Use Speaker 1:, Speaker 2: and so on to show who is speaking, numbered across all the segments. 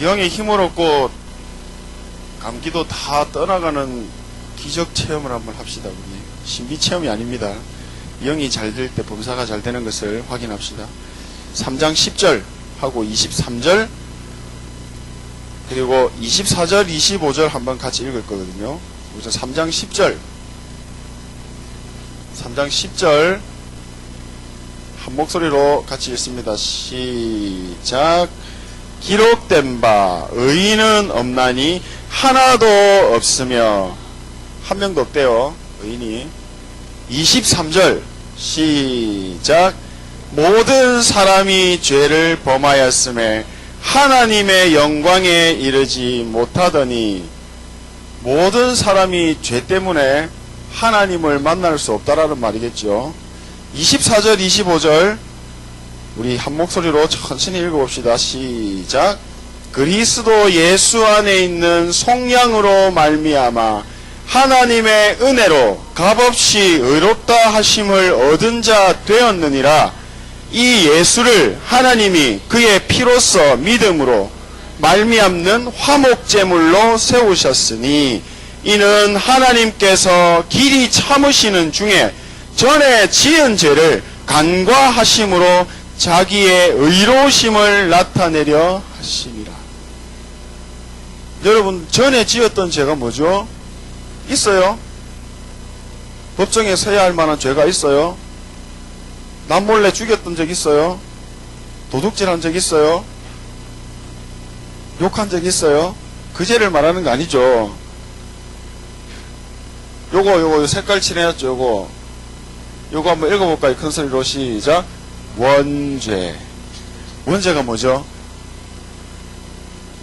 Speaker 1: 영의 힘을 얻고 감기도 다 떠나가는 기적 체험을 한번 합시다. 우리 신비 체험이 아닙니다. 영이 잘 될 때 범사가 잘 되는 것을 확인합시다. 3장 10절 하고 23절 그리고 24절 25절 한번 같이 읽을 거거든요. 우선 3장 10절 한 목소리로 같이 읽습니다. 시작. 기록된 바 의인은 없나니 하나도 없으며, 한 명도 없대요, 의인이. 23절 시작. 모든 사람이 죄를 범하였음에 하나님의 영광에 이르지 못하더니, 모든 사람이 죄 때문에 하나님을 만날 수 없다라는 말이겠죠. 24절 25절 우리 한 목소리로 천천히 읽어봅시다. 시작. 그리스도 예수 안에 있는 속량으로 말미암아 하나님의 은혜로 값없이 의롭다 하심을 얻은 자 되었느니라. 이 예수를 하나님이 그의 피로써 믿음으로 말미암는 화목제물로 세우셨으니, 이는 하나님께서 길이 참으시는 중에 전에 지은 죄를 간과하심으로 자기의 의로우심을 나타내려 하심이라. 여러분, 전에 지었던 죄가 뭐죠? 있어요? 법정에 서야 할 만한 죄가 있어요? 남몰래 죽였던 적 있어요? 도둑질한 적 있어요? 욕한 적 있어요? 그 죄를 말하는 거 아니죠. 요거 색깔 칠해놨죠. 요거 한번 읽어볼까요? 큰 소리로 시작. 원죄. 원죄가 뭐죠?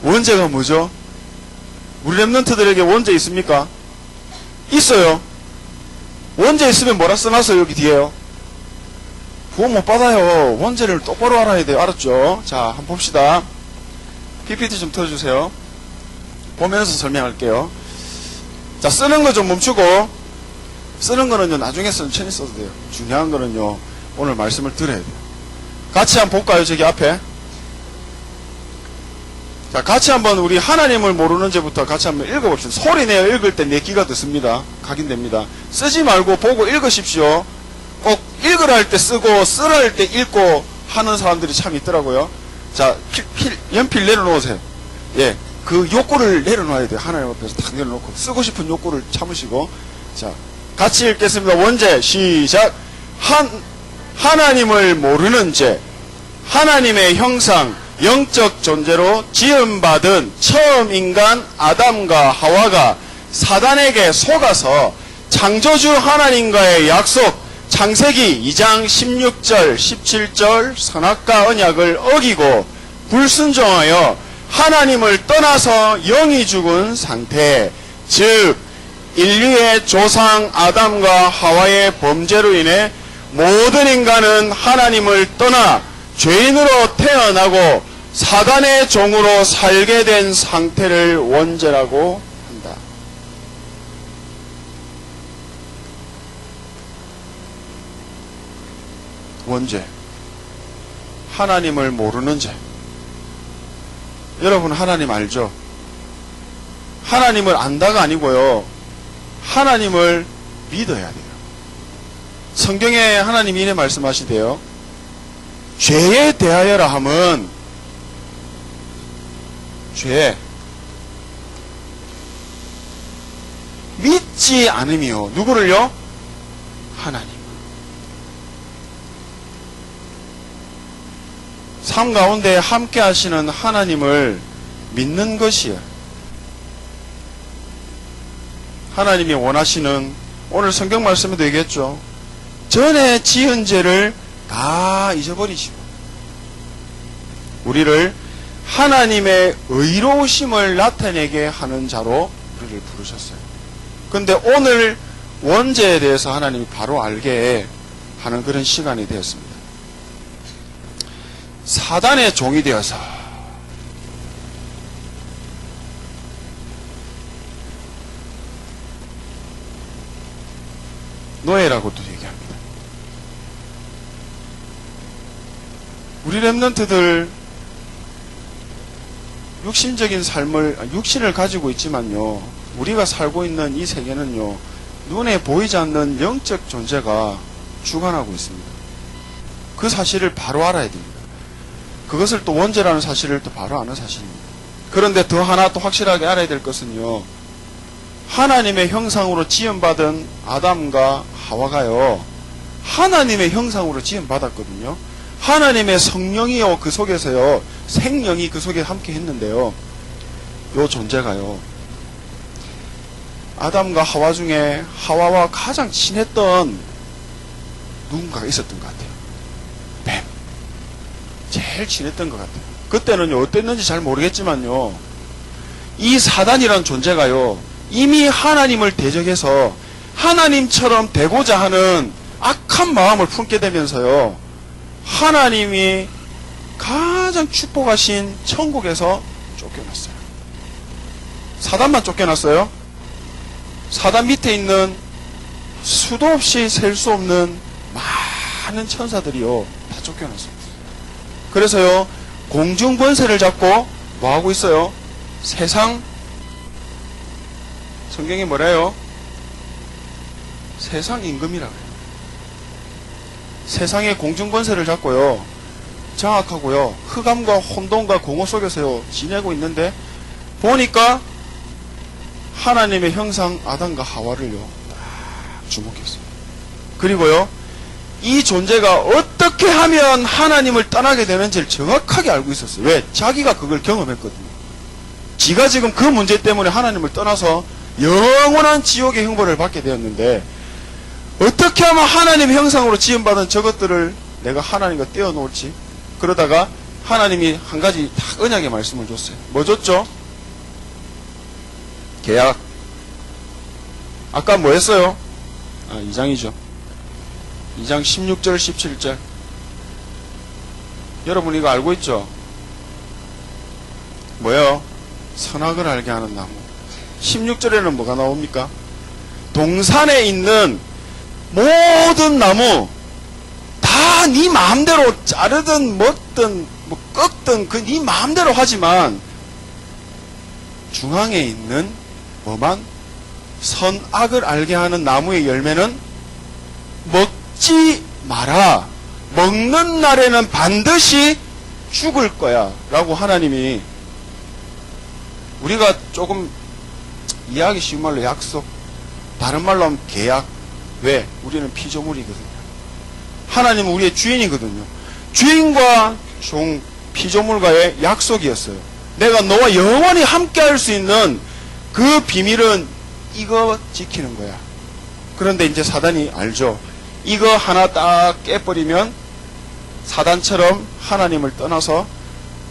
Speaker 1: 원죄가 뭐죠? 우리 랩런트들에게 원죄 있습니까? 있어요. 원죄 있으면 뭐라 써놨어요? 여기 뒤에요. 구원 못 받아요. 원죄를 똑바로 알아야 돼요. 알았죠? 자, 한번 봅시다. PPT 좀 틀어주세요. 보면서 설명할게요. 자, 쓰는 거 좀 멈추고, 쓰는 거는요, 나중에 천천히 써도 돼요. 중요한 거는요, 오늘 말씀을 들어야 돼요. 같이 한번 볼까요? 저기 앞에. 자, 같이 한번 우리 하나님을 모르는 죄부터 같이 한번 읽어봅시다. 소리 내어 읽을 때 내 귀가 듣습니다. 각인됩니다. 쓰지 말고 보고 읽으십시오. 꼭 읽으라 할 때 쓰고, 쓰라 할 때 읽고 하는 사람들이 참 있더라고요. 자, 연필 내려놓으세요. 예. 그 욕구를 내려놔야 돼요. 하나님 앞에서 탁 내려놓고 쓰고 싶은 욕구를 참으시고. 자, 같이 읽겠습니다. 원죄 시작. 하나님을 모르는 죄. 하나님의 형상 영적 존재로 지음받은 처음 인간 아담과 하와가 사단에게 속아서 창조주 하나님과의 약속 창세기 2장 16절 17절 선악과 언약을 어기고 불순종하여 하나님을 떠나서 영이 죽은 상태, 즉 인류의 조상 아담과 하와의 범죄로 인해 모든 인간은 하나님을 떠나 죄인으로 태어나고 사단의 종으로 살게 된 상태를 원죄라고 한다. 원죄. 하나님을 모르는 죄. 여러분, 하나님 알죠? 하나님을 안다가 아니고요, 하나님을 믿어야 돼요. 성경에 하나님이 이래 말씀하시대요. 죄에 대하여라 함은, 죄, 믿지 않으며, 누구를요? 하나님. 삶 가운데 함께 하시는 하나님을 믿는 것이에요. 하나님이 원하시는, 오늘 성경 말씀에도 얘기했죠. 전에 지은 죄를 다 잊어버리시고 우리를 하나님의 의로우심을 나타내게 하는 자로 우리를 부르셨어요. 그런데 오늘 원죄에 대해서 하나님이 바로 알게 하는 그런 시간이 되었습니다. 사단의 종이 되어서 노예라고도 얘기합니다. 우리 랩런트들 육신적인 삶을, 육신을 가지고 있지만요, 우리가 살고 있는 이 세계는요, 눈에 보이지 않는 영적 존재가 주관하고 있습니다. 그 사실을 바로 알아야 됩니다. 그것을 또 원죄라는 사실을 또 바로 아는 사실입니다. 그런데 더 하나 또 확실하게 알아야 될 것은요, 하나님의 형상으로 지음받은 아담과 하와가요, 하나님의 형상으로 지음받았거든요. 하나님의 성령이요, 그 속에서요, 생명이 그 속에 함께 했는데요, 요 존재가요, 아담과 하와 중에 하와와 가장 친했던 누군가가 있었던 것 같아요. 뱀. 제일 친했던 것 같아요. 그때는요, 어땠는지 잘 모르겠지만요, 이 사단이라는 존재가요, 이미 하나님을 대적해서 하나님처럼 되고자 하는 악한 마음을 품게 되면서요, 하나님이 가장 축복하신 천국에서 쫓겨났어요. 사단만 쫓겨났어요. 사단 밑에 있는 수도 없이 셀 수 없는 많은 천사들이요, 다 쫓겨났어요. 그래서요, 공중 권세를 잡고 뭐 하고 있어요? 세상, 성경이 뭐래요? 세상 임금이라고 해요. 세상의 공중 권세를 잡고요, 장악하고요, 흑암과 혼돈과 공허 속에서요, 지내고 있는데, 보니까 하나님의 형상 아담과 하와를요, 딱 주목했어요. 그리고요, 이 존재가 어떻게 하면 하나님을 떠나게 되는지를 정확하게 알고 있었어요. 왜? 자기가 그걸 경험했거든요. 지가 지금 그 문제 때문에 하나님을 떠나서 영원한 지옥의 형벌을 받게 되었는데, 어떻게 하면 하나님의 형상으로 지음받은 저것들을 내가 하나님과 떼어놓을지, 그러다가 하나님이 한 가지 딱 언약의 말씀을 줬어요. 뭐 줬죠? 계약. 아까 뭐 했어요? 2장이죠. 2장 16절 17절. 여러분 이거 알고 있죠? 뭐예요? 선악을 알게 하는 나무. 16절에는 뭐가 나옵니까? 동산에 있는 모든 나무 다 네 마음대로 자르든 먹든 뭐 꺾든 그 네 마음대로 하지만, 중앙에 있는 뭐만? 선악을 알게 하는 나무의 열매는 먹지 마라. 먹는 날에는 반드시 죽을 거야 라고 하나님이, 우리가 조금 이해하기 쉬운 말로 약속, 다른 말로 하면 계약. 왜? 우리는 피조물이거든요. 하나님은 우리의 주인이거든요. 주인과 종, 피조물과의 약속이었어요. 내가 너와 영원히 함께 할 수 있는 그 비밀은 이거 지키는 거야. 그런데 이제 사단이 알죠. 이거 하나 딱 깨버리면 사단처럼 하나님을 떠나서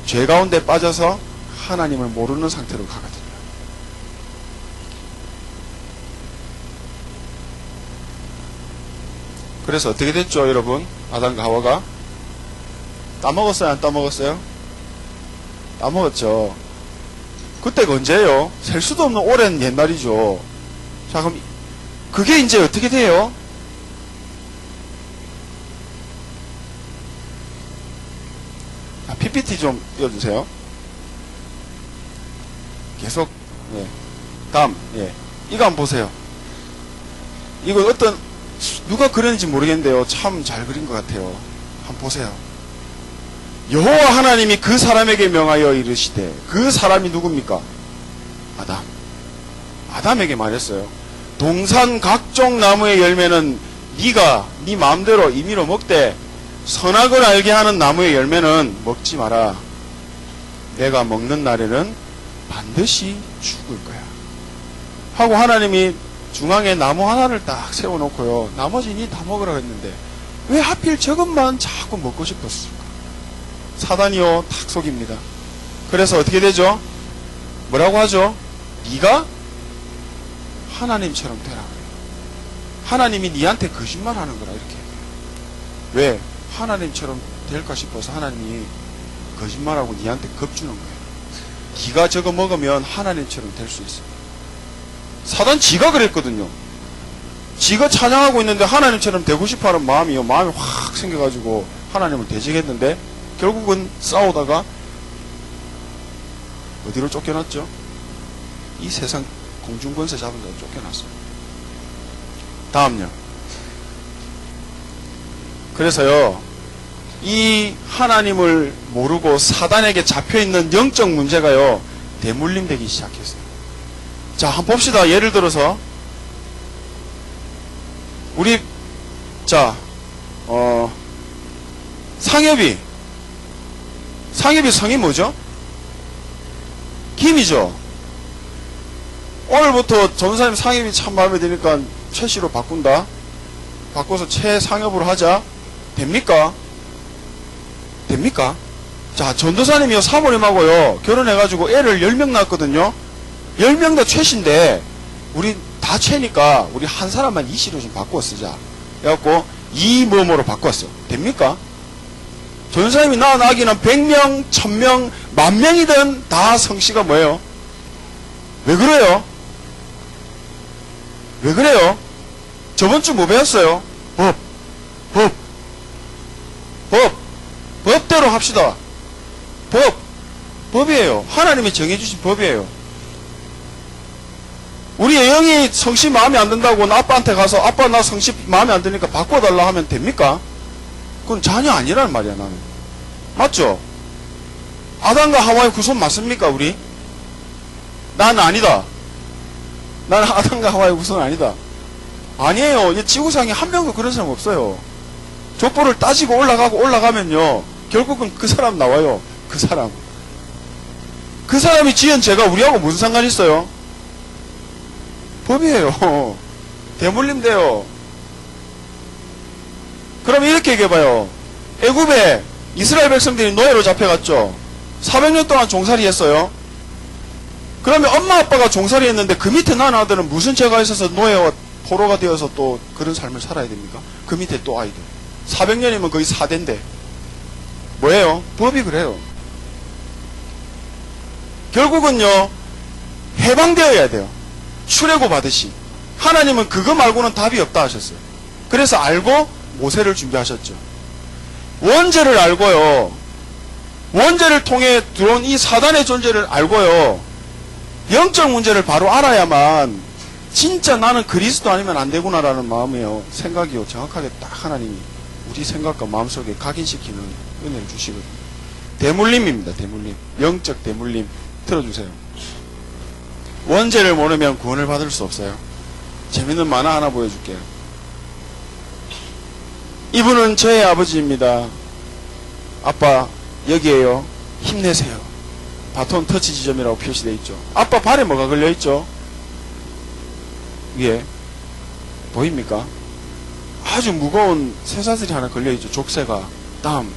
Speaker 1: 죄 가운데 빠져서 하나님을 모르는 상태로 가거든요. 그래서 어떻게 됐죠, 여러분? 아담과 하와가 따먹었어요, 안 따먹었어요? 따먹었죠. 그때가 언제예요? 셀 수도 없는 오랜 옛날이죠. 자, 그럼 그게 이제 어떻게 돼요? PPT 좀 띄워주세요. 계속. 예. 다음. 예. 이거 한번 보세요. 이거 어떤 누가 그렸는지 모르겠는데요, 참 잘 그린 것 같아요. 한번 보세요. 여호와 하나님이 그 사람에게 명하여 이르시되, 그 사람이 누굽니까? 아담. 아담에게 말했어요. 동산 각종 나무의 열매는 네가 네 마음대로 임의로 먹되, 선악을 알게 하는 나무의 열매는 먹지 마라. 내가 먹는 날에는 반드시 죽을 거야 하고 하나님이 중앙에 나무 하나를 딱 세워놓고요, 나머지 니 다 먹으라고 했는데 왜 하필 저것만 자꾸 먹고 싶었을까? 사단이요, 탁 속입니다. 그래서 어떻게 되죠? 뭐라고 하죠? 네가 하나님처럼 되라. 하나님이 네한테 거짓말하는 거라, 이렇게. 왜? 하나님처럼 될까 싶어서 하나님이 거짓말하고 네한테 겁주는 거예요. 네가 저거 먹으면 하나님처럼 될 수 있어. 사단 지가 그랬거든요. 지가 찬양하고 있는데 하나님처럼 되고 싶어하는 마음이 확 생겨가지고 하나님을 대적했는데, 결국은 싸우다가 어디로 쫓겨났죠? 이 세상 공중권세 잡은 자로 쫓겨났어요. 다음요. 그래서요, 이 하나님을 모르고 사단에게 잡혀있는 영적 문제가요, 대물림되기 시작했어요. 자, 한번 봅시다. 예를 들어서, 우리, 자, 상엽이 성이 뭐죠? 김이죠. 오늘부터 전사님 상엽이 참 마음에 드니까 최씨로 바꾼다. 바꿔서 최상엽으로 하자. 됩니까? 됩니까? 자, 전도사님이요, 사모님하고요, 결혼해가지고 애를 10명 낳았거든요. 10명 다 최씨인데, 우리 다 최니까, 우리 한 사람만 이씨로 좀 바꿔 쓰자. 그래갖고, 이뭐뭐로 바꿨어. 됩니까? 전도사님이 낳은 아기는 100명, 1000명, 10,000명이든 다 성씨가 뭐예요? 왜 그래요? 왜 그래요? 저번 주 뭐 배웠어요? 법대로 합시다. 법이에요. 하나님이 정해주신 법이에요. 우리 영이 성씨 마음에 안 든다고 아빠한테 가서 아빠 나 성씨 마음에 안 드니까 바꿔달라 하면 됩니까? 그건 자녀 아니란 말이야, 나는. 맞죠? 아담과 하와의 후손 맞습니까, 우리? 나는 아니다. 나는 아담과 하와의 후손 아니다. 아니에요. 이 지구상에 한 명도 그런 사람 없어요. 족보를 따지고 올라가면요, 결국은 그 사람 나와요. 그 사람. 그 사람이 지은 죄가 우리하고 무슨 상관이 있어요? 법이에요. 대물림 돼요. 그럼 이렇게 얘기해봐요. 애굽에 이스라엘 백성들이 노예로 잡혀갔죠. 400년 동안 종살이 했어요. 그러면 엄마 아빠가 종살이 했는데 그 밑에 난 아들은 무슨 죄가 있어서 노예와 포로가 되어서 또 그런 삶을 살아야 됩니까? 그 밑에 또 아이들. 400년이면 거의 4대인데. 뭐예요? 법이 그래요. 결국은요, 해방되어야 돼요. 출애굽 하듯이. 하나님은 그거 말고는 답이 없다 하셨어요. 그래서 알고 모세를 준비하셨죠. 원죄를 알고요, 원죄를 통해 들어온 이 사단의 존재를 알고요, 영적 문제를 바로 알아야만 진짜 나는 그리스도 아니면 안 되구나라는 마음이요, 생각이요, 정확하게 딱 하나님이 우리 생각과 마음속에 각인시키는 은혜를 주시거든요. 대물림입니다. 대물림. 영적 대물림. 들어주세요. 원죄를 모르면 구원을 받을 수 없어요. 재밌는 만화 하나 보여줄게요. 이분은 저의 아버지입니다. 아빠 여기에요. 힘내세요. 바톤 터치 지점이라고 표시되어 있죠. 아빠 발에 뭐가 걸려있죠? 위에 보입니까? 아주 무거운 쇠사슬이 하나 걸려있죠. 족쇄가. 다음,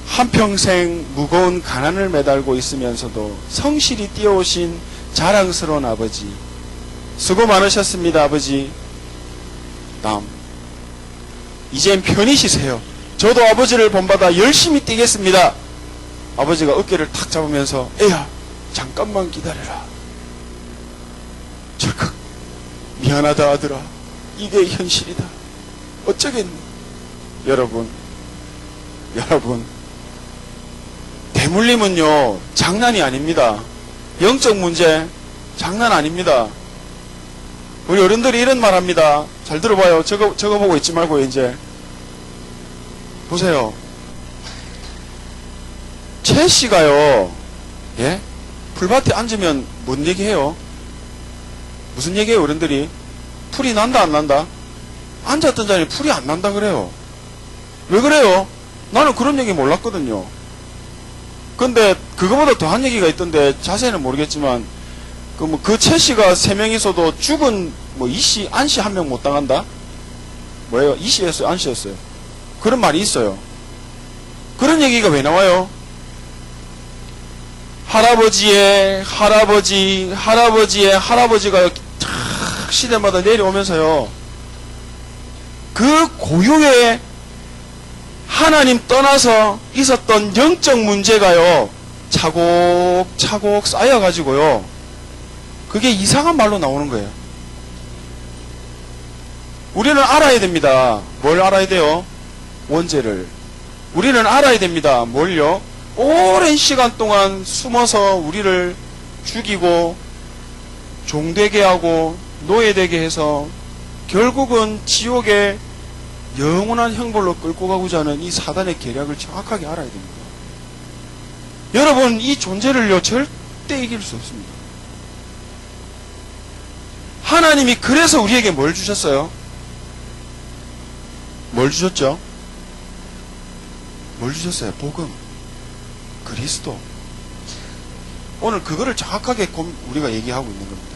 Speaker 1: 한평생 무거운 가난을 매달고 있으면서도 성실히 뛰어오신 자랑스러운 아버지. 수고 많으셨습니다, 아버지. 다음, 이젠 편히 쉬세요. 저도 아버지를 본받아 열심히 뛰겠습니다. 아버지가 어깨를 탁 잡으면서, 애야, 잠깐만 기다려라. 철컥, 미안하다 아들아, 이게 현실이다. 어쩌겠니? 여러분, 대물림은요, 장난이 아닙니다. 영적 문제, 장난 아닙니다. 우리 어른들이 이런 말 합니다. 잘 들어봐요. 적어보고 있지 말고, 이제. 보세요. 최 씨가요, 예? 풀밭에 앉으면 뭔 얘기해요? 무슨 얘기해요, 어른들이? 풀이 난다, 안 난다? 앉았던 자리에 풀이 안 난다 그래요. 왜 그래요? 나는 그런 얘기 몰랐거든요. 근데 그거보다 더한 얘기가 있던데 자세히는 모르겠지만, 그 최 씨가 3명이서도 죽은 이씨, 안씨 한 명 못 당한다? 뭐예요? 이씨였어요? 안씨였어요? 그런 말이 있어요. 그런 얘기가 왜 나와요? 할아버지의 할아버지가 시대마다 내려오면서요, 그 고유의 하나님 떠나서 있었던 영적 문제가요, 차곡차곡 쌓여가지고요, 그게 이상한 말로 나오는 거예요. 우리는 알아야 됩니다. 뭘 알아야 돼요? 원죄를. 우리는 알아야 됩니다. 뭘요? 오랜 시간 동안 숨어서 우리를 죽이고 종되게 하고 노예되게 해서 결국은 지옥의 영원한 형벌로 끌고 가고자 하는 이 사단의 계략을 정확하게 알아야 됩니다. 여러분, 이 존재를요 절대 이길 수 없습니다. 하나님이 그래서 우리에게 뭘 주셨어요? 뭘 주셨죠? 뭘 주셨어요? 복음, 그리스도. 오늘 그거를 정확하게 우리가 얘기하고 있는 겁니다.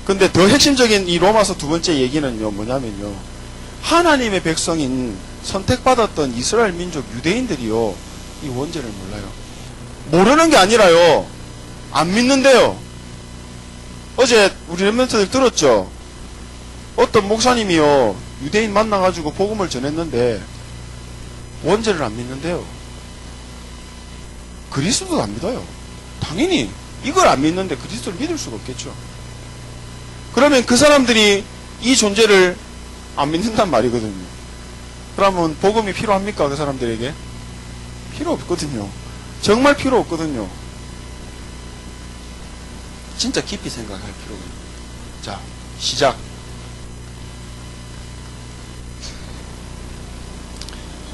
Speaker 1: 근데 더 핵심적인 이 로마서 두 번째 얘기는요 뭐냐면요, 하나님의 백성인 선택받았던 이스라엘 민족 유대인들이요 이 원죄를 몰라요. 모르는 게 아니라요 안 믿는데요. 어제 우리 렘넌트들 들었죠? 어떤 목사님이요 유대인 만나가지고 복음을 전했는데 원죄를 안 믿는데요. 그리스도도 안 믿어요. 당연히 이걸 안 믿는데 그리스도를 믿을 수가 없겠죠. 그러면 그 사람들이 이 존재를 안 믿는단 말이거든요. 그러면 복음이 필요합니까? 그 사람들에게? 필요 없거든요. 정말 필요 없거든요. 진짜 깊이 생각할 필요가 있습니다. 자, 시작.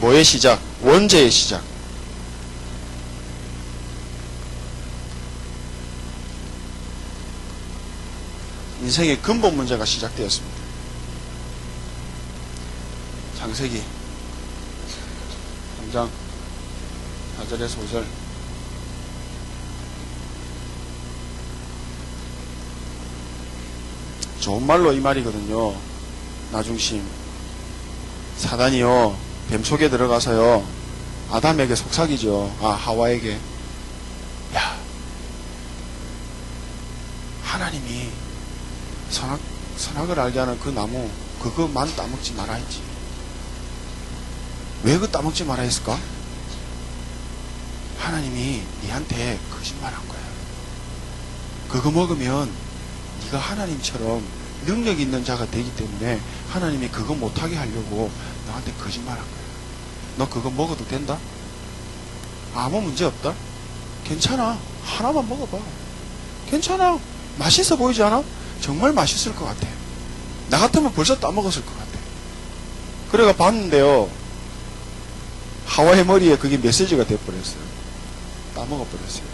Speaker 1: 뭐의 시작? 원죄의 시작. 인생의 근본 문제가 시작되었습니다. 창세기 3장 4절에서 5절. 좋은 말로 이 말이거든요. 나중심. 사단이요 뱀 속에 들어가서요 아담에게 속삭이죠. 하와에게. 야, 하나님이 선악을 알게 하는 그 나무 그거만 따먹지 마라 했지. 왜 그 따먹지 마라 했을까? 하나님이 니한테 거짓말한 거야. 그거 먹으면 네가 하나님처럼 능력 있는 자가 되기 때문에 하나님이 그거 못하게 하려고 너한테 거짓말한 거야. 너 그거 먹어도 된다? 아무 문제 없다? 괜찮아. 하나만 먹어봐. 괜찮아. 맛있어 보이지 않아? 정말 맛있을 것 같아. 나 같으면 벌써 따먹었을 것 같아. 그래가 봤는데요 하와의 머리에 그게 메시지가 돼버렸어요. 따먹어버렸어요.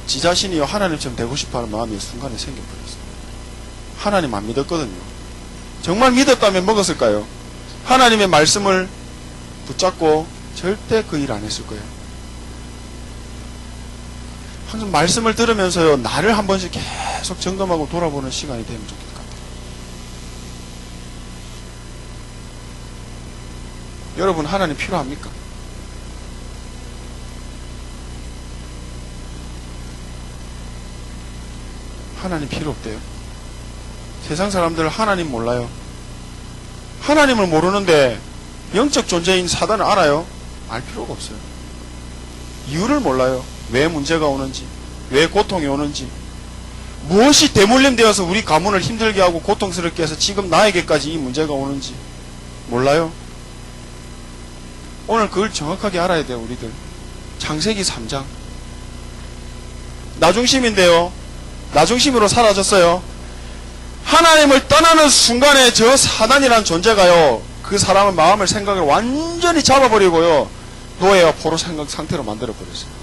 Speaker 1: 지 자신이요 하나님처럼 되고 싶어하는 마음이 순간에 생겨버렸어요. 하나님 안 믿었거든요. 정말 믿었다면 먹었을까요? 하나님의 말씀을 붙잡고 절대 그 일 안 했을 거예요. 항상 말씀을 들으면서요 나를 한 번씩 계속 점검하고 돌아보는 시간이 되면 좋겠을 것 같아요. 여러분, 하나님 필요합니까? 하나님 필요 없대요. 세상 사람들 하나님 몰라요. 하나님을 모르는데 영적 존재인 사단을 알아요? 알 필요가 없어요. 이유를 몰라요. 왜 문제가 오는지, 왜 고통이 오는지, 무엇이 대물림되어서 우리 가문을 힘들게 하고 고통스럽게 해서 지금 나에게까지 이 문제가 오는지 몰라요. 오늘 그걸 정확하게 알아야 돼요. 우리들 창세기 3장 나중심인데요 나중심으로 사라졌어요. 하나님을 떠나는 순간에 저 사단이라는 존재가요 그 사람의 마음을 생각을 완전히 잡아버리고요 노예와 포로 상태로 만들어버렸어요.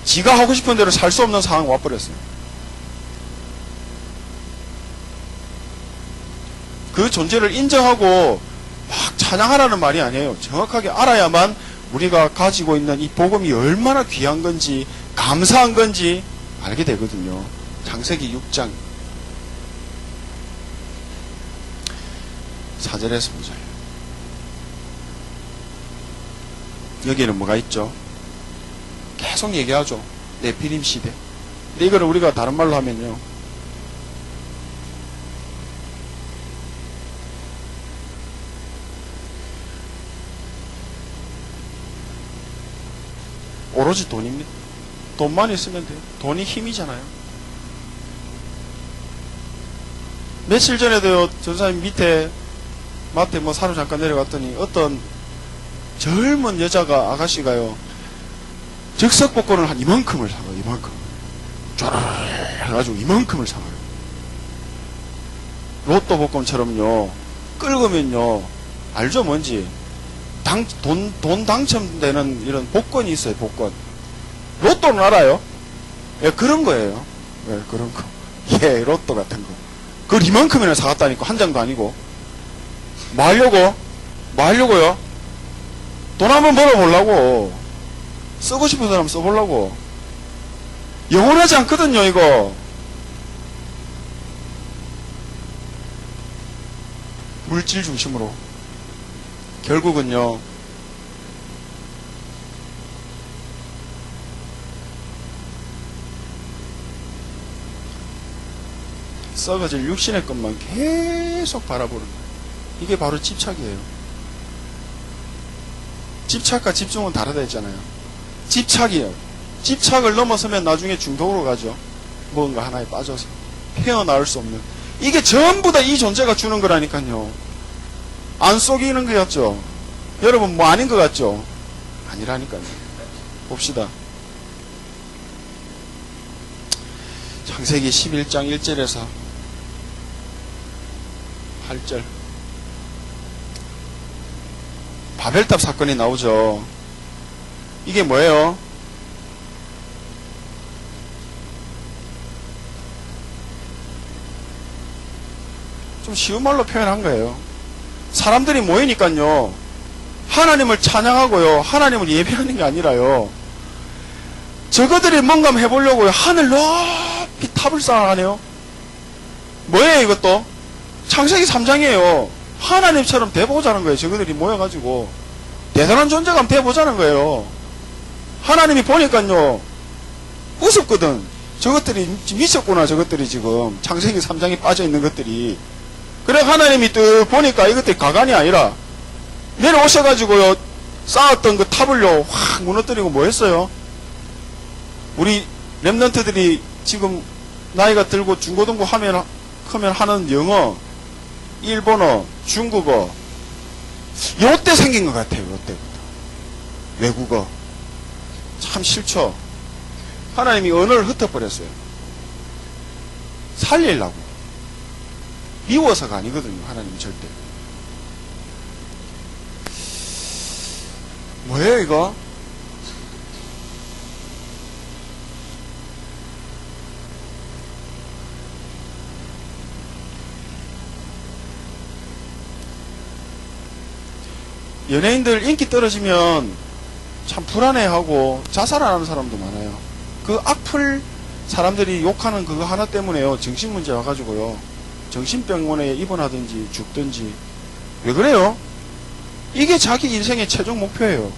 Speaker 1: 지가 하고 싶은 대로 살 수 없는 상황이 와버렸어요. 그 존재를 인정하고 막 찬양하라는 말이 아니에요. 정확하게 알아야만 우리가 가지고 있는 이 복음이 얼마나 귀한 건지 감사한 건지 알게 되거든요. 창세기 6장 4절에서 5절. 여기에는 뭐가 있죠? 계속 얘기하죠. 네피림 시대. 근데 이거를 우리가 다른 말로 하면요 오로지 돈입니다. 돈만 있으면 돼요. 돈이 힘이잖아요. 며칠 전에도요 전사님 밑에 마트에 사러 잠깐 내려갔더니 어떤 젊은 여자가, 아가씨가요, 즉석복권을 한 이만큼을 사가요, 이만큼. 쫙 해가지고 이만큼을 사가요. 로또 복권처럼요, 긁으면요, 알죠, 뭔지? 돈 당첨되는 이런 복권이 있어요, 복권. 로또는 알아요? 예, 그런 거예요. 예, 그런 거. 예, 로또 같은 거. 그걸 이만큼이나 사갔다니까, 한 장도 아니고. 뭐 하려고? 뭐 하려고요? 돈 한번 벌어보려고. 쓰고 싶은 사람 써보려고. 영원하지 않거든요, 이거. 물질 중심으로. 결국은요, 썩어질 육신의 것만 계속 바라보는 거예요. 이게 바로 집착이에요. 집착과 집중은 다르다 했잖아요. 집착이에요. 집착을 넘어서면 나중에 중독으로 가죠. 뭔가 하나에 빠져서 헤어나올 수 없는. 이게 전부 다 이 존재가 주는 거라니까요. 안 속이는 것 같죠? 여러분 뭐 아닌 것 같죠? 아니라니까요. 봅시다. 창세기 11장 1절에서 8절. 바벨탑 사건이 나오죠. 이게 뭐예요? 좀 쉬운 말로 표현한 거예요. 사람들이 모이니까요, 하나님을 찬양하고요, 하나님을 예배하는 게 아니라요, 저거들이 뭔가 해보려고요, 하늘 높이 탑을 쌓아가네요. 뭐예요, 이것도? 창세기 3장이에요. 하나님처럼 돼보자는 거예요. 저거들이 모여가지고 대단한 존재감 돼보자는 거예요. 하나님이 보니까요, 우습거든. 저것들이 미쳤구나. 저것들이 지금 창세기 3장에 빠져있는 것들이. 그래 하나님이 또 보니까 이것들이 가관이 아니라 내려오셔가지고요, 쌓았던 그 탑을요 확 무너뜨리고 뭐 했어요? 우리 랩런트들이 지금 나이가 들고 중고등부 하면 하는 영어, 일본어, 중국어, 요때 생긴 것 같아요. 요때부터. 외국어. 참 싫죠. 하나님이 언어를 흩어버렸어요. 살리려고. 미워서가 아니거든요. 하나님이 절대. 뭐예요 이거? 연예인들 인기 떨어지면 참 불안해하고 자살하는 사람도 많아요. 그 악플 사람들이 욕하는 그거 하나 때문에요, 정신문제 와가지고요, 정신병원에 입원하든지 죽든지. 왜 그래요? 이게 자기 인생의 최종 목표예요.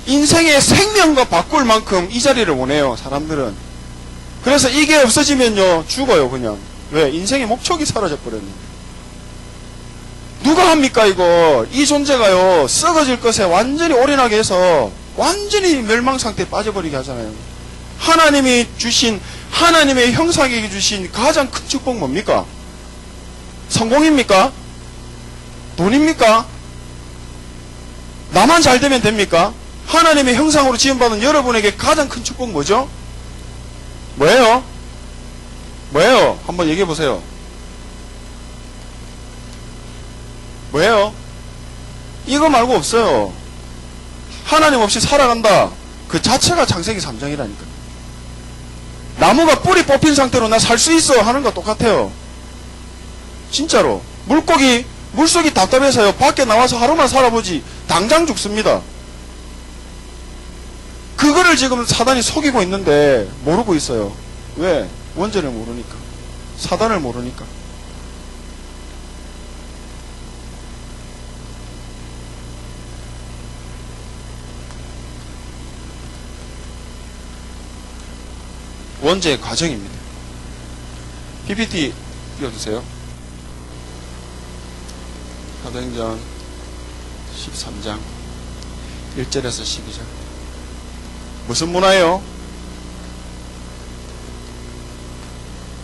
Speaker 1: 인생의 생명과 바꿀 만큼 이 자리를 원해요, 사람들은. 그래서 이게 없어지면요, 죽어요, 그냥. 왜? 인생의 목적이 사라져버렸는데. 누가 합니까, 이거? 이 존재가요, 썩어질 것에 완전히 올인하게 해서 완전히 멸망 상태에 빠져버리게 하잖아요. 하나님이 주신, 하나님의 형상에게 주신 가장 큰 축복 뭡니까? 성공입니까? 돈입니까? 나만 잘 되면 됩니까? 하나님의 형상으로 지음받은 여러분에게 가장 큰 축복 뭐죠? 뭐예요? 뭐예요? 한번 얘기해 보세요. 뭐예요? 이거 말고 없어요. 하나님 없이 살아간다. 그 자체가 창세기 3장이라니까. 나무가 뿌리 뽑힌 상태로 나 살 수 있어 하는 거 똑같아요. 진짜로. 물속이 답답해서요, 밖에 나와서 하루만 살아보지 당장 죽습니다. 그거를 지금 사단이 속이고 있는데 모르고 있어요. 왜? 원죄를 모르니까. 사단을 모르니까. 원죄의 과정입니다. PPT 띄워주세요. 사도행전 13장 1절에서 12절. 무슨 문화예요?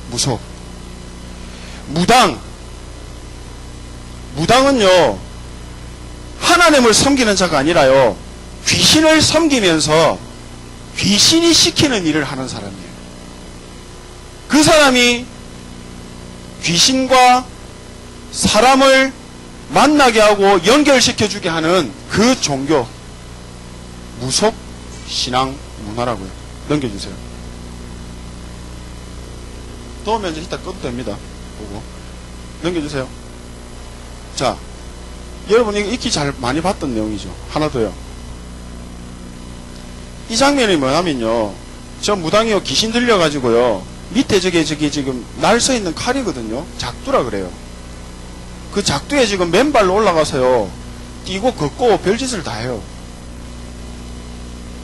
Speaker 1: 무속. 무당. 무당은요, 하나님을 섬기는 자가 아니라요, 귀신을 섬기면서 귀신이 시키는 일을 하는 사람이에요. 그 사람이 귀신과 사람을 만나게 하고 연결시켜주게 하는 그 종교, 무속 신앙 문화라고요. 넘겨주세요. 도우면 이제 이따 꺼도 됩니다. 보고 넘겨주세요. 자, 여러분 이거 익히 잘 많이 봤던 내용이죠. 하나 더요. 이 장면이 뭐냐면요, 저 무당이요, 귀신 들려가지고요, 밑에 저게 지금 날 서 있는 칼이거든요. 작두라 그래요. 그 작두에 지금 맨발로 올라가서요, 뛰고 걷고 별짓을 다 해요.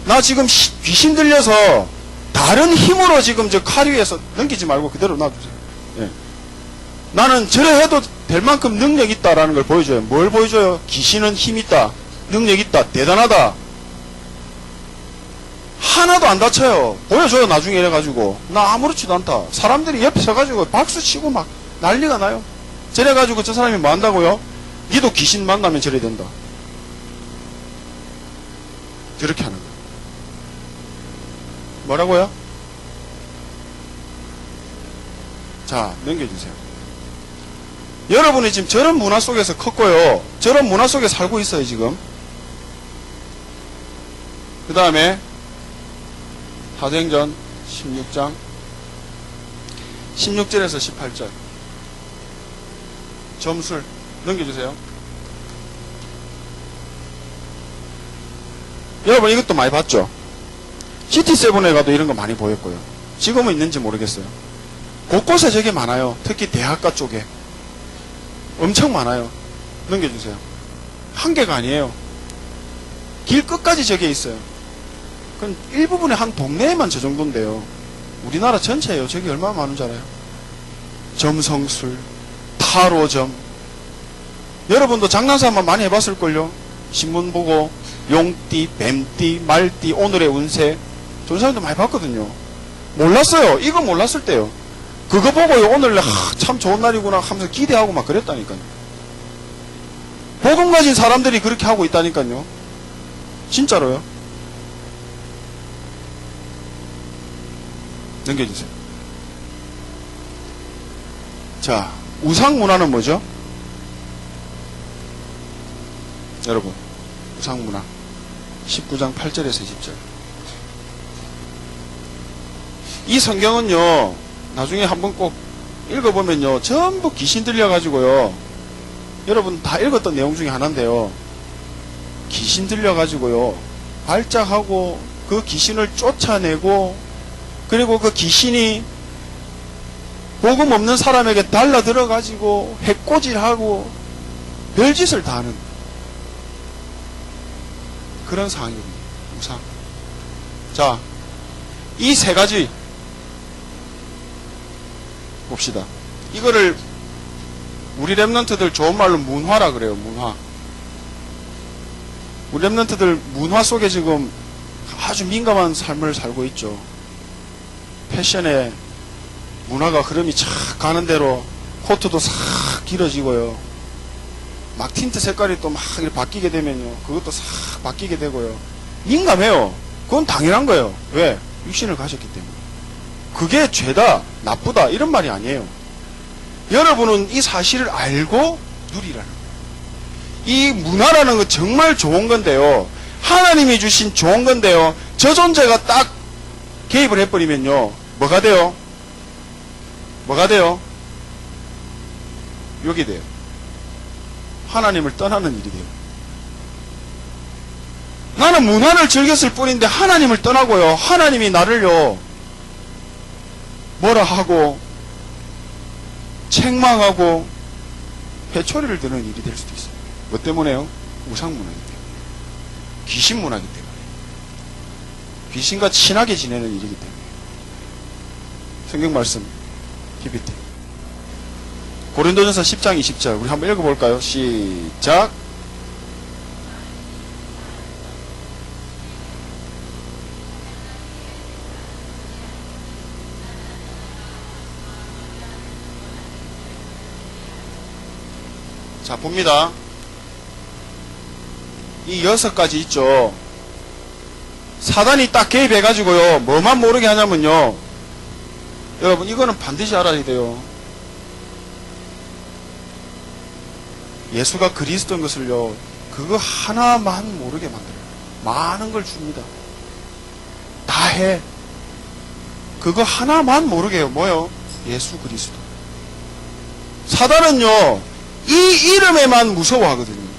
Speaker 1: 나 지금 귀신 들려서 다른 힘으로 지금 저 칼 위에서 넘기지 말고 그대로 놔두세요. 예. 나는 저래 해도 될 만큼 능력 있다라는 걸 보여줘요. 뭘 보여줘요? 귀신은 힘 있다, 능력 있다, 대단하다. 하나도 안 다쳐요. 보여줘요. 나중에 이래가지고 나 아무렇지도 않다. 사람들이 옆에 서가지고 박수 치고 막 난리가 나요. 저래가지고 저 사람이 뭐 한다고요? 니도 귀신 만나면 저래 된다. 저렇게 하는 거예요. 뭐라고요? 자, 넘겨주세요. 여러분이 지금 저런 문화 속에서 컸고요, 저런 문화 속에 살고 있어요 지금. 그 다음에 사도행전 16장 16절에서 18절 점술 넘겨주세요. 여러분 이것도 많이 봤죠? GT7에 가도 이런 거 많이 보였고요. 지금은 있는지 모르겠어요. 곳곳에 저게 많아요. 특히 대학가 쪽에 엄청 많아요. 넘겨주세요. 한 개가 아니에요. 길 끝까지 저게 있어요. 그건 일부분의 한 동네에만 저 정도인데요, 우리나라 전체예요. 저게 얼마나 많은 줄 알아요? 점성술, 타로점. 여러분도 장난삼아 많이 해봤을걸요? 신문 보고 용띠, 뱀띠, 말띠, 오늘의 운세. 전 사람도 많이 봤거든요. 몰랐어요. 이거 몰랐을 때요. 그거 보고요, 오늘 참 좋은 날이구나 하면서 기대하고 막 그랬다니까요. 복음 가진 사람들이 그렇게 하고 있다니까요. 진짜로요. 넘겨주세요. 자, 우상문화는 뭐죠? 여러분, 우상문화 19장 8절에서 20절. 이 성경은요, 나중에 한번 꼭 읽어보면요, 전부 귀신 들려가지고요, 여러분 다 읽었던 내용 중에 하나인데요, 귀신 들려가지고요, 발작하고 그 귀신을 쫓아내고, 그리고 그 귀신이 복음 없는 사람에게 달라들어가지고 해코질하고 별짓을 다 하는 그런 상황입니다. 우상. 자, 이 세 가지 봅시다. 이거를 우리 랩런트들 좋은 말로 문화라 그래요. 문화. 우리 랩런트들 문화 속에 지금 아주 민감한 삶을 살고 있죠. 패션에 문화가 흐름이 착 가는 대로 코트도 싹 길어지고요, 막 틴트 색깔이 또 막 바뀌게 되면요, 그것도 싹 바뀌게 되고요. 민감해요. 그건 당연한 거예요. 왜? 육신을 가졌기 때문에. 그게 죄다, 나쁘다 이런 말이 아니에요. 여러분은 이 사실을 알고 누리라는 거예요. 이 문화라는 건 정말 좋은 건데요, 하나님이 주신 좋은 건데요, 저 존재가 딱 개입을 해버리면요, 뭐가 돼요? 뭐가 돼요? 욕이 돼요. 하나님을 떠나는 일이 돼요. 나는 문화를 즐겼을 뿐인데 하나님을 떠나고요, 하나님이 나를요 뭐라 하고 책망하고 회초리를 드는 일이 될 수도 있어요. 뭐 때문에요? 우상문화이기 때문에, 귀신문화이기 때문에, 귀신과 친하게 지내는 일이기 때문에. 성경 말씀 PPT 고린도전서 10장 20절 우리 한번 읽어볼까요? 시작. 자, 봅니다. 이 6가지 있죠. 사단이 딱 개입해가지고요, 뭐만 모르게 하냐면요, 여러분, 이거는 반드시 알아야 돼요. 예수가 그리스도인 것을요, 그거 하나만 모르게 만들어요. 많은 걸 줍니다. 다 해. 그거 하나만 모르게 해요. 뭐요? 예수 그리스도. 사단은요, 이 이름에만 무서워하거든요.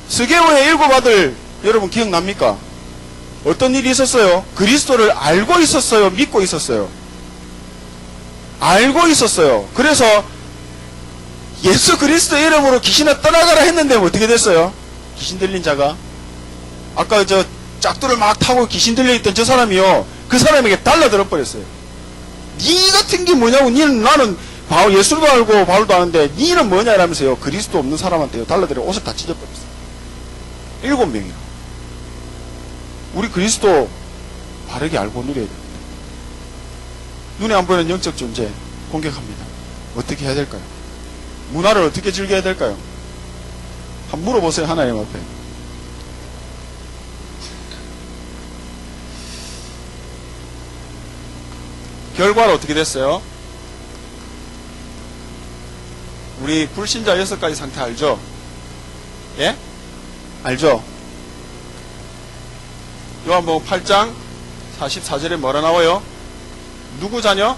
Speaker 1: 스게오의 7 아들, 여러분 기억납니까? 어떤 일이 있었어요? 그리스도를 알고 있었어요? 믿고 있었어요? 알고 있었어요. 그래서 예수 그리스도 이름으로 귀신을 떠나가라 했는데 어떻게 됐어요? 귀신 들린 자가, 아까 저 짝두를 막 타고 귀신 들려있던 저 사람이요, 그 사람에게 달라들어 버렸어요. 니 같은 게 뭐냐고. 니는, 나는 예수도 알고 바울도 아는데 니는 뭐냐 이러면서요, 그리스도 없는 사람한테요 달라들어 옷을 다 찢어버렸어요. 7명이요. 우리 그리스도 바르게 알고 누려야 됩니다. 눈에 안 보이는 영적 존재 공격합니다. 어떻게 해야 될까요? 문화를 어떻게 즐겨야 될까요? 한번 물어보세요, 하나님 앞에. 결과는 어떻게 됐어요? 우리 불신자 6가지 상태 알죠? 예? 알죠? 요한복음 8장 44절에 뭐라 나와요? 누구 자녀?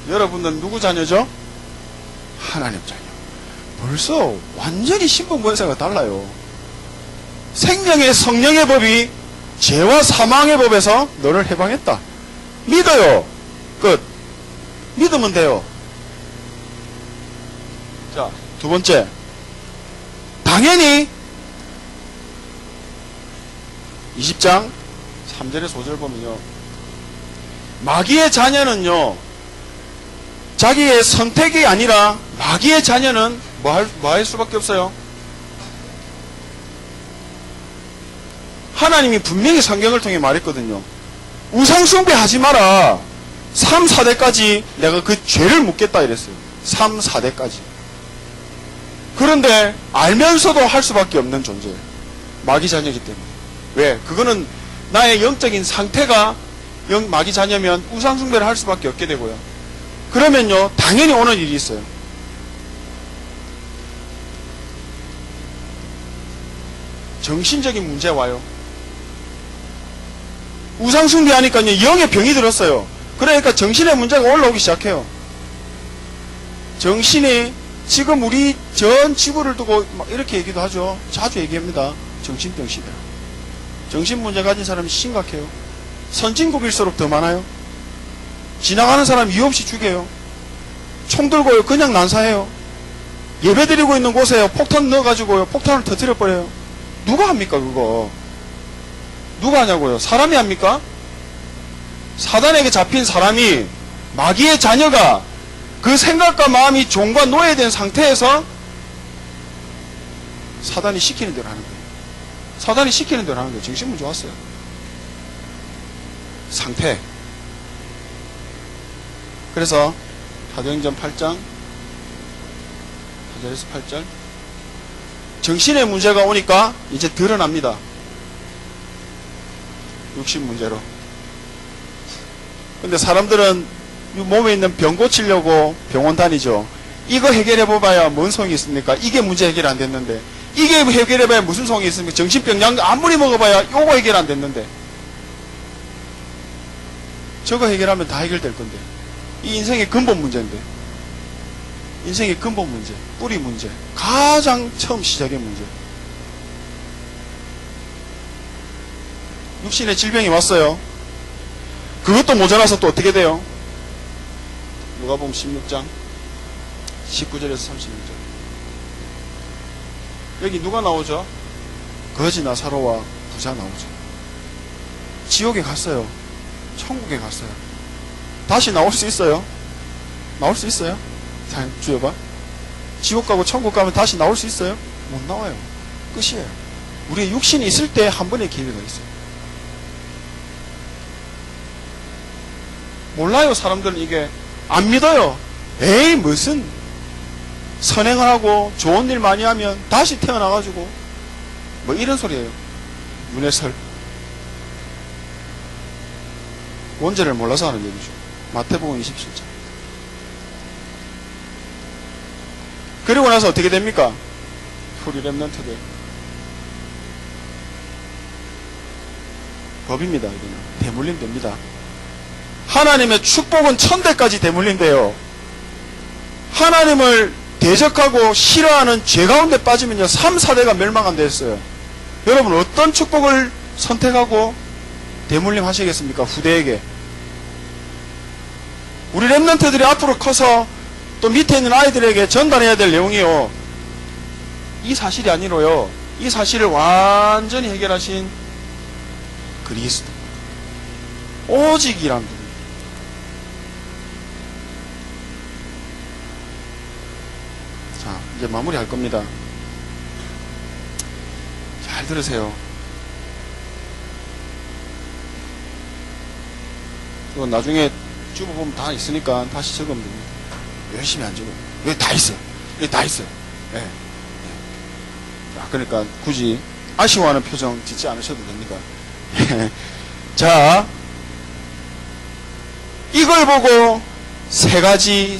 Speaker 1: 여러분은 누구 자녀죠? 하나님 자녀. 벌써 완전히 신분 권세가 달라요. 생명의 성령의 법이 죄와 사망의 법에서 너를 해방했다. 믿어요. 끝. 믿으면 돼요. 자, 2번째. 당연히 20장 3절의 소절 보면요, 마귀의 자녀는요, 자기의 선택이 아니라 마귀의 자녀는 뭐 할 수밖에 없어요? 하나님이 분명히 성경을 통해 말했거든요. 우상숭배 하지 마라. 3, 4대까지 내가 그 죄를 묻겠다 이랬어요. 3, 4대까지. 그런데 알면서도 할 수밖에 없는 존재예요. 마귀 자녀이기 때문에. 왜? 그거는 나의 영적인 상태가 마귀 자녀면 우상숭배를 할 수밖에 없게 되고요. 그러면요, 당연히 오는 일이 있어요. 정신적인 문제 와요. 우상숭배 하니까요, 영의 병이 들었어요. 그러니까 정신의 문제가 올라오기 시작해요. 정신이, 지금 우리 전 지구를 두고 막 이렇게 얘기도 하죠. 자주 얘기합니다. 정신병 시대. 정신 문제 가진 사람이 심각해요. 선진국일수록 더 많아요. 지나가는 사람 이유 없이 죽여요. 총 들고요, 그냥 난사해요. 예배 드리고 있는 곳에요, 폭탄 넣어가지고요, 폭탄을 터뜨려 버려요. 누가 합니까, 그거? 누가 하냐고요? 사람이 합니까? 사단에게 잡힌 사람이, 마귀의 자녀가 그 생각과 마음이 종과 노예된 상태에서 사단이 시키는 대로 하는 거예요. 사단이 시키는 대로 하는 거예요. 정신문제 왔어요. 상태. 그래서 사도행전 8장 4절에서 8절, 정신의 문제가 오니까 이제 드러납니다. 육신 문제로. 근데 사람들은 몸에 있는 병 고치려고 병원 다니죠. 이거 해결해봐야 뭔 소용이 있습니까? 이게 문제 해결 안 됐는데. 이게 해결해봐야 무슨 소용이 있습니까? 정신병 약 아무리 먹어봐야 요거 해결 안 됐는데. 저거 해결하면 다 해결될 건데. 이 인생의 근본 문제인데. 인생의 근본 문제, 뿌리 문제, 가장 처음 시작의 문제. 육신의 질병이 왔어요. 그것도 모자라서 또 어떻게 돼요? 누가복음 16장 19절에서 36절. 여기 누가 나오죠? 거지 나사로와 부자 나오죠. 지옥에 갔어요. 천국에 갔어요. 다시 나올 수 있어요? 나올 수 있어요? 자, 주여봐. 지옥 가고 천국 가면 다시 나올 수 있어요? 못 나와요. 끝이에요. 우리의 육신이 있을 때 한 번의 기회가 있어요. 몰라요. 사람들은 이게 안 믿어요. 에이 무슨 선행을 하고 좋은 일 많이 하면 다시 태어나가지고 뭐 이런 소리예요. 윤회설. 원죄를 몰라서 하는 얘기죠. 마태복음 27장. 그리고 나서 어떻게 됩니까? 우리 렘넌트들. 법입니다. 이거는. 대물림 됩니다. 하나님의 축복은 천대까지 대물림돼요. 하나님을 대적하고 싫어하는 죄 가운데 빠지면요 3, 4대가 멸망한다 했어요. 여러분 어떤 축복을 선택하고 대물림 하시겠습니까? 후대에게. 우리 렘넌트들이 앞으로 커서 또 밑에 있는 아이들에게 전달해야 될 내용이요, 이 사실이 아니로요, 이 사실을 완전히 해결하신 그리스도, 오직 이란 분. 자, 이제 마무리할 겁니다. 잘 들으세요. 이거 나중에 집어보면 다 있으니까 다시 적으면 됩니다. 열심히 안 적어. 여기 다 있어요. 여기 다 있어요. 예. 네. 네. 그러니까 굳이 아쉬워하는 표정 짓지 않으셔도 됩니다. 자, 이걸 보고 세 가지,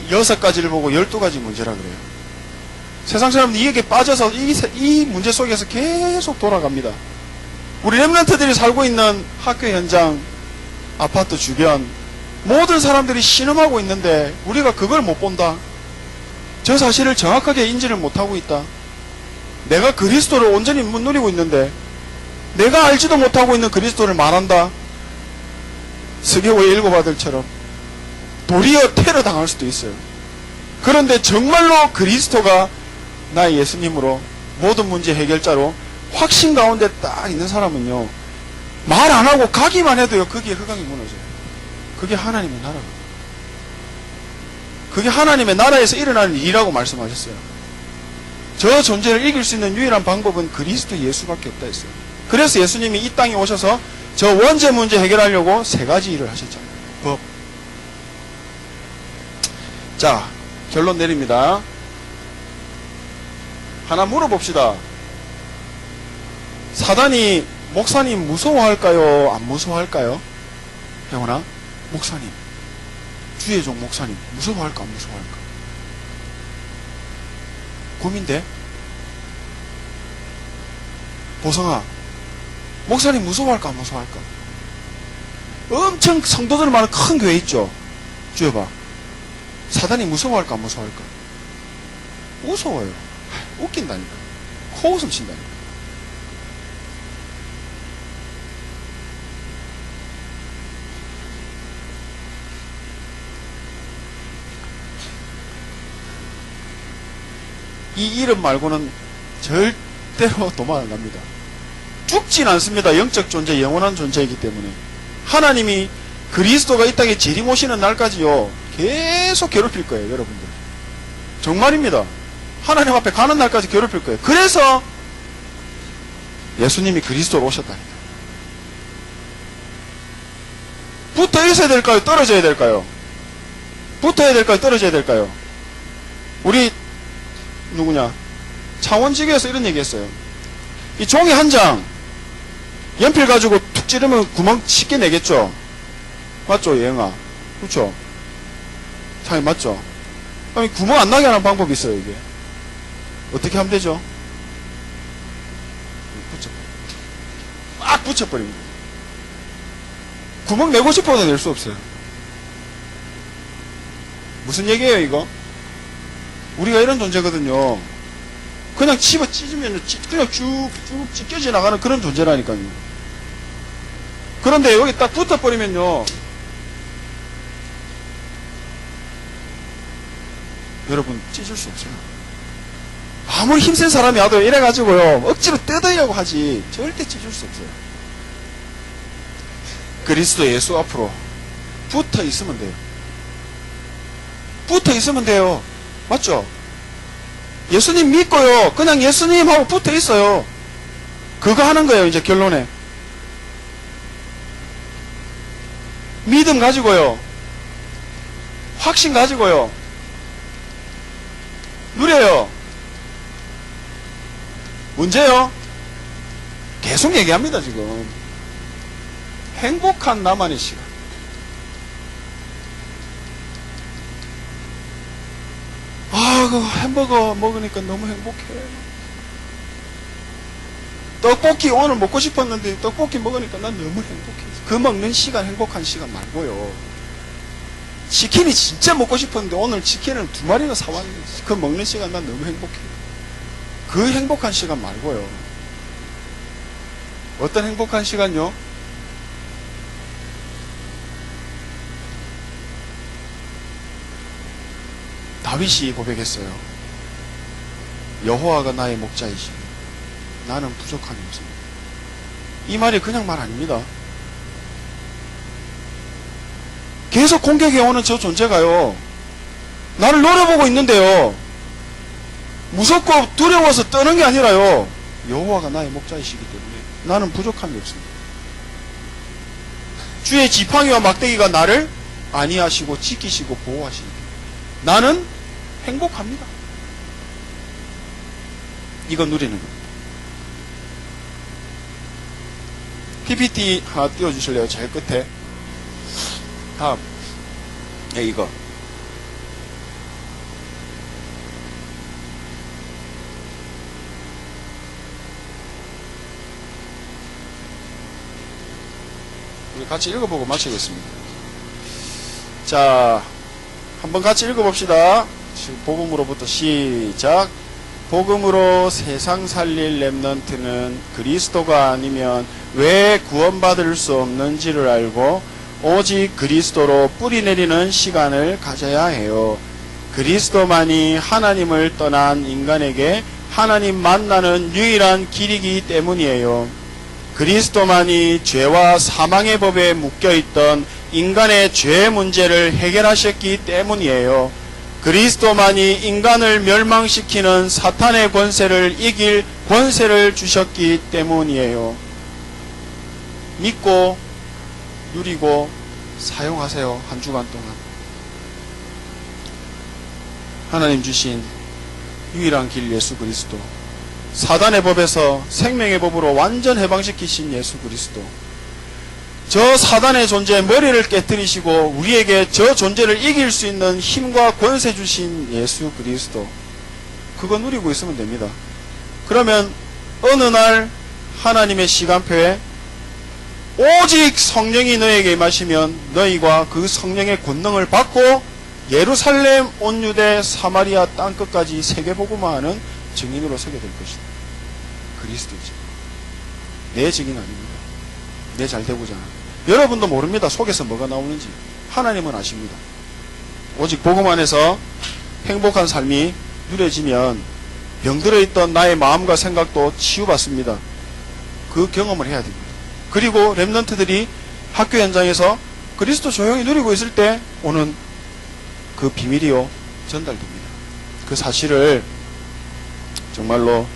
Speaker 1: 6가지를 보고 12가지 문제라 그래요. 세상 사람들이 이에게 빠져서 이 문제 속에서 계속 돌아갑니다. 우리 렘넌트들이 살고 있는 학교 현장, 아파트 주변, 모든 사람들이 신음하고 있는데 우리가 그걸 못 본다. 저 사실을 정확하게 인지를 못하고 있다. 내가 그리스도를 온전히 못 누리고 있는데 내가 알지도 못하고 있는 그리스도를 말한다. 스게오의 7 아들처럼 도리어 테러 당할 수도 있어요. 그런데 정말로 그리스도가 나의 예수님으로 모든 문제 해결자로 확신 가운데 딱 있는 사람은요, 말 안 하고 가기만 해도요 거기에 흑암이 무너져요. 그게 하나님의 나라. 그게 하나님의 나라에서 일어나는 일이라고 말씀하셨어요. 저 존재를 이길 수 있는 유일한 방법은 그리스도 예수밖에 없다 했어요. 그래서 예수님이 이 땅에 오셔서 저 원죄 문제 해결하려고 3가지 일을 하셨잖아요. 법. 자, 결론 내립니다. 하나 물어봅시다. 사단이 목사님 무서워할까요? 안 무서워할까요? 형원아, 목사님, 주의 종 목사님 무서워할까 안 무서워할까? 고민돼? 보성아, 목사님 무서워할까 안 무서워할까? 엄청 성도들 많은 큰 교회 있죠? 주여봐, 사단이 무서워할까 안 무서워할까? 무서워요. 웃긴다니까. 코웃음 친다니까. 이 이름 말고는 절대로 도망 안 갑니다. 죽진 않습니다. 영적 존재, 영원한 존재이기 때문에. 하나님이 그리스도가 이 땅에 재림오시는 날까지요 계속 괴롭힐 거예요. 여러분들 정말입니다. 하나님 앞에 가는 날까지 괴롭힐 거예요. 그래서 예수님이 그리스도로 오셨다니까. 붙어 있어야 될까요? 떨어져야 될까요? 붙어야 될까요? 떨어져야 될까요? 우리 누구냐, 창원지교에서 이런 얘기 했어요. 이 종이 한 장 연필 가지고 툭 찌르면 구멍 쉽게 내겠죠? 맞죠, 예영아? 그렇죠? 참 맞죠? 그럼 구멍 안 나게 하는 방법이 있어요. 이게 어떻게 하면 되죠? 막 붙여버립니다. 구멍 내고 싶어도 낼 수 없어요. 무슨 얘기예요 이거? 우리가 이런 존재거든요. 그냥 집어 찢으면 그냥 쭉쭉 찢겨져 나가는 그런 존재라니까요. 그런데 여기 딱 붙어버리면요, 여러분 찢을 수 없어요. 아무리 힘센 사람이 와도 이래가지고요 억지로 뜯으려고 하지 절대 찢을 수 없어요. 그리스도 예수 앞으로 붙어 있으면 돼요. 붙어 있으면 돼요. 맞죠? 예수님 믿고요 그냥 예수님하고 붙어 있어요. 그거 하는 거예요. 이제 결론에 믿음 가지고요, 확신 가지고요, 누려요. 문제요? 계속 얘기합니다, 지금. 행복한 나만의 시간. 그 햄버거 먹으니까 너무 행복해. 떡볶이 오늘 먹고 싶었는데 떡볶이 먹으니까 난 너무 행복해. 그 먹는 시간, 행복한 시간 말고요. 치킨이 진짜 먹고 싶었는데 오늘 치킨을 2마리나 사왔는데 그 먹는 시간 난 너무 행복해. 그 행복한 시간 말고요. 어떤 행복한 시간요? 다윗이 고백했어요. 여호와가 나의 목자이시니 나는 부족함이 없습니다. 이 말이 그냥 말 아닙니다. 계속 공격해 오는 저 존재가요, 나를 노려보고 있는데요, 무섭고 두려워서 떠는 게 아니라요, 여호와가 나의 목자이시기 때문에 나는 부족함이 없습니다. 주의 지팡이와 막대기가 나를 안위하시고 지키시고 보호하시니 나는 행복합니다. 이거 누리는 겁니다. PPT 하나 띄워주실래요? 제일 끝에. 다음. 이거. 우리 같이 읽어보고 마치겠습니다. 자, 한번 같이 읽어봅시다. 복음으로부터 시작. 복음으로 세상 살릴 렘넌트는 그리스도가 아니면 왜 구원받을 수 없는지를 알고 오직 그리스도로 뿌리내리는 시간을 가져야 해요. 그리스도만이 하나님을 떠난 인간에게 하나님 만나는 유일한 길이기 때문이에요. 그리스도만이 죄와 사망의 법에 묶여있던 인간의 죄 문제를 해결하셨기 때문이에요. 그리스도만이 인간을 멸망시키는 사탄의 권세를 이길 권세를 주셨기 때문이에요. 믿고 누리고 사용하세요. 한 주간 동안 하나님 주신 유일한 길 예수 그리스도, 사단의 법에서 생명의 법으로 완전 해방시키신 예수 그리스도, 저 사단의 존재의 머리를 깨뜨리시고 우리에게 저 존재를 이길 수 있는 힘과 권세 주신 예수 그리스도, 그거 누리고 있으면 됩니다. 그러면 어느 날 하나님의 시간표에 오직 성령이 너에게 임하시면 너희가 그 성령의 권능을 받고 예루살렘, 온 유대, 사마리아 땅끝까지 세계복음화하는 증인으로 서게 될 것이다. 그리스도지. 내 증인 아닙니다. 내 잘되고자 하는. 여러분도 모릅니다. 속에서 뭐가 나오는지. 하나님은 아십니다. 오직 복음 안에서 행복한 삶이 누려지면 병들어 있던 나의 마음과 생각도 치유받습니다. 그 경험을 해야 됩니다. 그리고 렘넌트들이 학교 현장에서 그리스도 조용히 누리고 있을 때 오는 그 비밀이요 전달됩니다. 그 사실을 정말로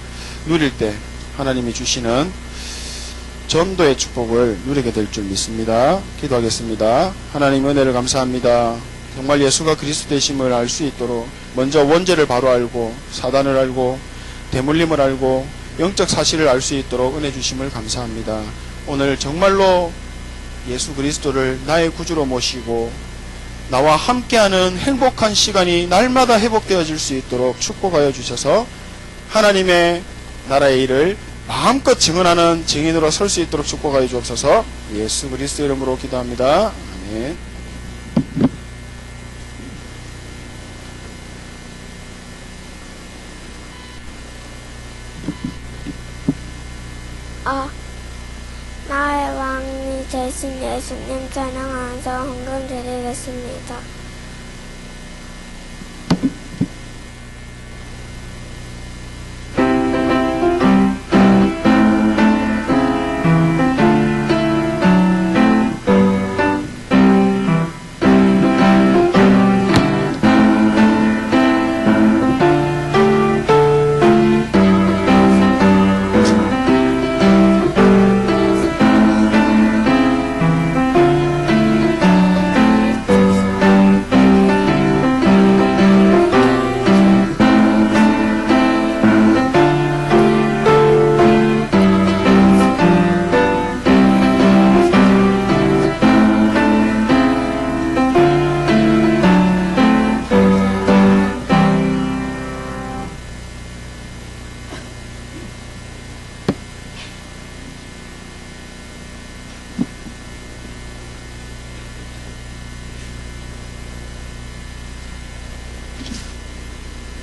Speaker 1: 누릴 때 하나님이 주시는 전도의 축복을 누리게 될 줄 믿습니다. 기도하겠습니다. 하나님 은혜를 감사합니다. 정말 예수가 그리스도 되심을 알 수 있도록 먼저 원죄를 바로 알고 사단을 알고 대물림을 알고 영적 사실을 알 수 있도록 은혜 주심을 감사합니다. 오늘 정말로 예수 그리스도를 나의 구주로 모시고 나와 함께하는 행복한 시간이 날마다 회복되어질 수 있도록 축복하여 주셔서 하나님의 나라의 일을 마음껏 증언하는 증인으로 설 수 있도록 축복하여 주옵소서. 예수 그리스도 이름으로 기도합니다. 아멘.
Speaker 2: 나의 왕이 되신 예수님 찬양하면서 헌금 드리겠습니다.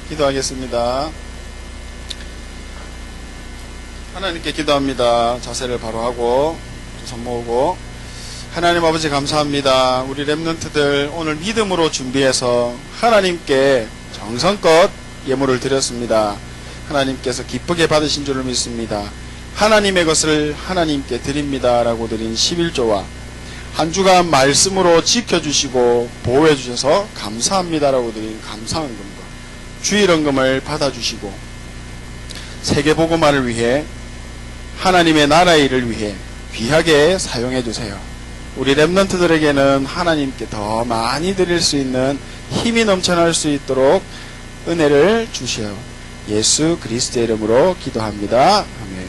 Speaker 1: 기도하겠습니다. 하나님께 기도합니다. 자세를 바로 하고 손 모으고. 하나님 아버지 감사합니다. 우리 렘넌트들 오늘 믿음으로 준비해서 하나님께 정성껏 예물을 드렸습니다. 하나님께서 기쁘게 받으신 줄을 믿습니다. 하나님의 것을 하나님께 드립니다 라고 드린 11조와 한 주간 말씀으로 지켜주시고 보호해주셔서 감사합니다 라고 드린 감사헌금과 주일헌금을 받아주시고 세계복음화를 위해 하나님의 나라의 일을 위해 귀하게 사용해주세요. 우리 렘넌트들에게는 하나님께 더 많이 드릴 수 있는 힘이 넘쳐날 수 있도록 은혜를 주시어 예수 그리스도의 이름으로 기도합니다. 아멘.